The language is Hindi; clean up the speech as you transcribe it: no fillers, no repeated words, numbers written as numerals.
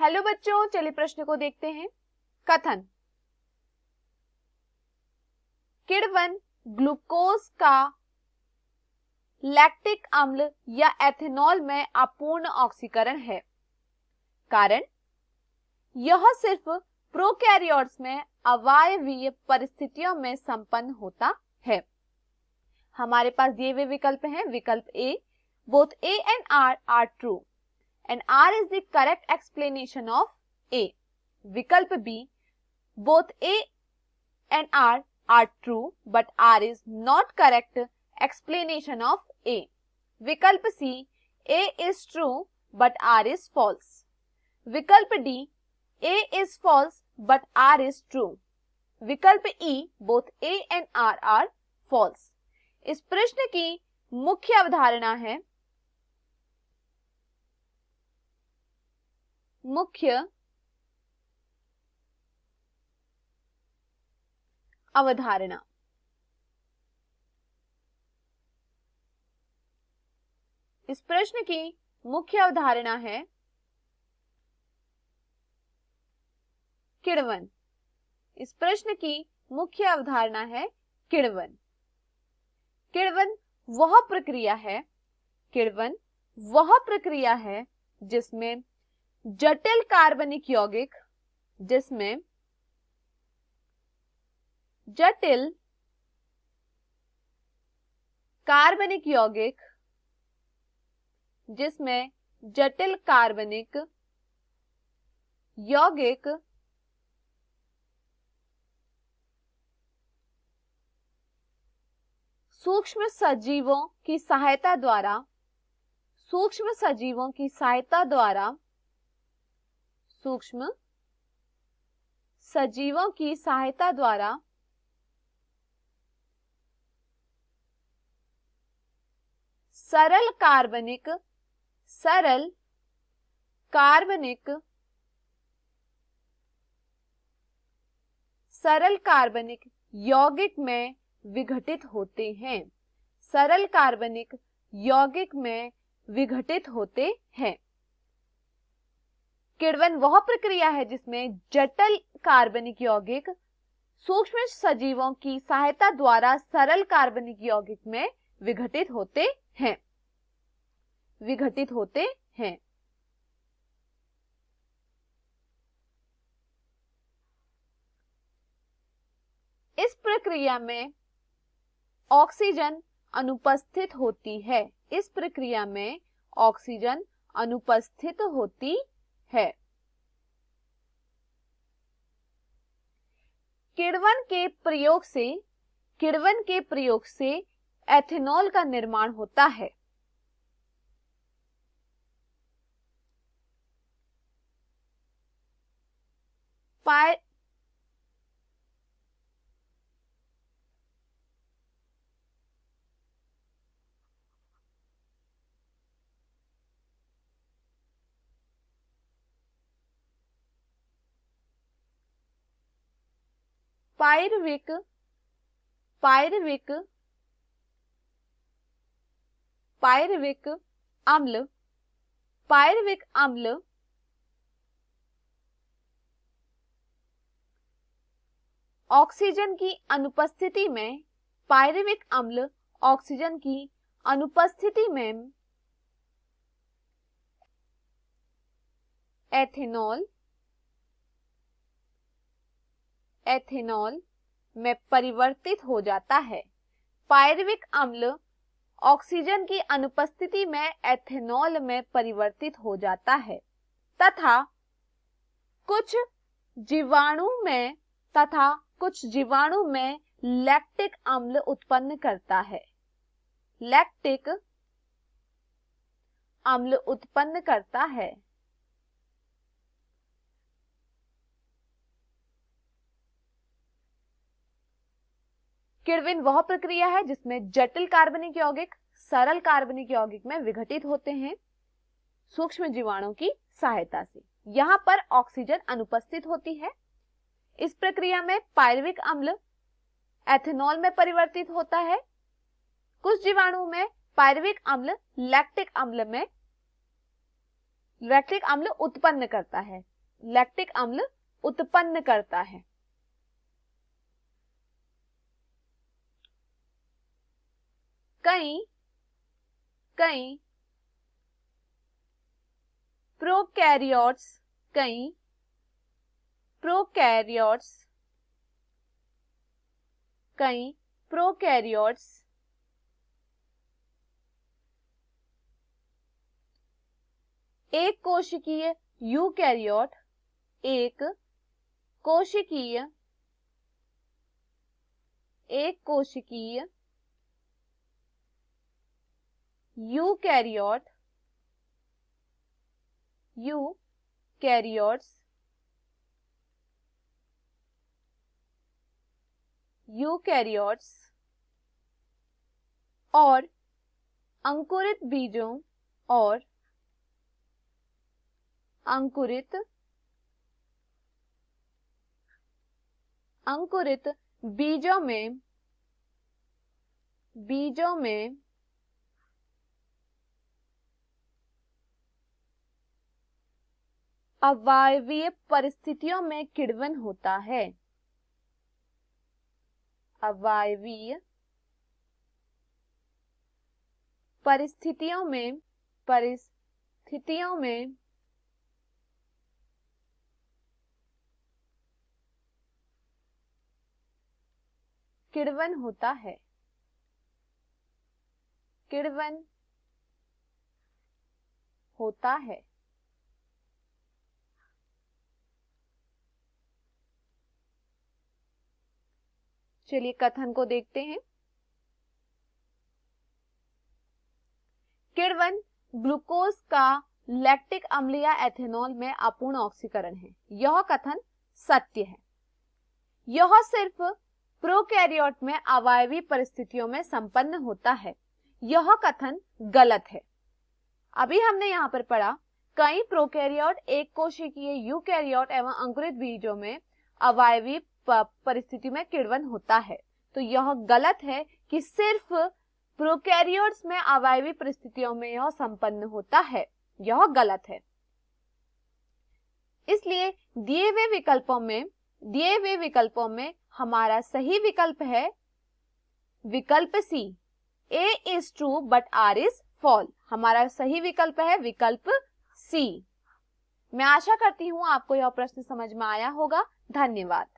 हेलो बच्चों, चलिए प्रश्न को देखते हैं। कथन, किण्वन ग्लूकोज का लैक्टिक अम्ल या एथेनॉल में अपूर्ण ऑक्सीकरण है। कारण, यह सिर्फ प्रोकैरियोट्स में अवायवीय परिस्थितियों में संपन्न होता है। हमारे पास दिए हुए विकल्प हैं। विकल्प A, both A and R R true and R is the correct explanation of A. विकल्प B, both A and R are true but R is not correct explanation of A. विकल्प C, A is true but R is false. विकल्प D, A is false but R is true. विकल्प E, both A and R are false. इस प्रश्न की मुख्य अवधारणा है मुख्य अवधारणा। इस प्रश्न की मुख्य अवधारणा है किण्वन। इस प्रश्न की मुख्य अवधारणा है किण्वन। किण्वन वह प्रक्रिया है जिसमें जटिल कार्बनिक यौगिक जिसमें जटिल कार्बनिक यौगिक सूक्ष्म सजीवों की सहायता द्वारा सरल कार्बनिक यौगिक में विघटित होते हैं। किण्वन वह प्रक्रिया है जिसमें जटिल कार्बनिक यौगिक सूक्ष्म सजीवों की सहायता द्वारा सरल कार्बनिक यौगिक में विघटित होते हैं। इस प्रक्रिया में ऑक्सीजन अनुपस्थित होती है। किण्वन के प्रयोग से एथेनॉल का निर्माण होता है। पायरुविक अम्ल ऑक्सीजन की अनुपस्थिति में एथेनॉल में परिवर्तित हो जाता है। पायरुविक अम्ल ऑक्सीजन की अनुपस्थिति में एथेनॉल में परिवर्तित हो जाता है तथा कुछ जीवाणु में लैक्टिक अम्ल उत्पन्न करता है। किण्वन वह प्रक्रिया है जिसमें जटिल कार्बनिक यौगिक सरल कार्बनिक यौगिक में विघटित होते हैं सूक्ष्म जीवाणुओं की सहायता से। यहाँ पर ऑक्सीजन अनुपस्थित होती है। इस प्रक्रिया में पायरुविक अम्ल एथेनॉल में परिवर्तित होता है। कुछ जीवाणुओं में पायरुविक अम्ल लैक्टिक अम्ल में लैक्टिक अम्ल उत्पन्न करता है, लैक्टिक अम्ल उत्पन्न करता है। कई प्रोकैरियोट्स एक कोशिकीय यूकैरियोट यूकैरियोट्स और अंकुरित बीजों में अवायवीय परिस्थितियों में किण्वन होता है। अवायवीय परिस्थितियों में किण्वन होता है। चलिए कथन को देखते हैं। किण्वन ग्लूकोज का लैक्टिक अम्ल या एथेनॉल में अपूर्ण ऑक्सीकरण है। यह कथन सत्य है। यह सिर्फ प्रोकैरियोट में अवायवीय परिस्थितियों में संपन्न होता है। यह कथन गलत है। अभी हमने यहाँ पर पढ़ा कई प्रोकैरियोट, एक कोशिकीय यूकैरियोट एवं अंकुरित बीजों में अवायवीय परिस्थिति में किण्वन होता है। तो यह गलत है कि सिर्फ प्रोकैरियोट्स में अवायवीय परिस्थितियों में यह संपन्न होता है। यह गलत है। इसलिए दिए हुए विकल्पों में हमारा सही विकल्प है विकल्प सी, A is true but R is false। हमारा सही विकल्प है विकल्प सी। मैं आशा करती हूं आपको यह प्रश्न समझ में आया होगा। धन्यवाद।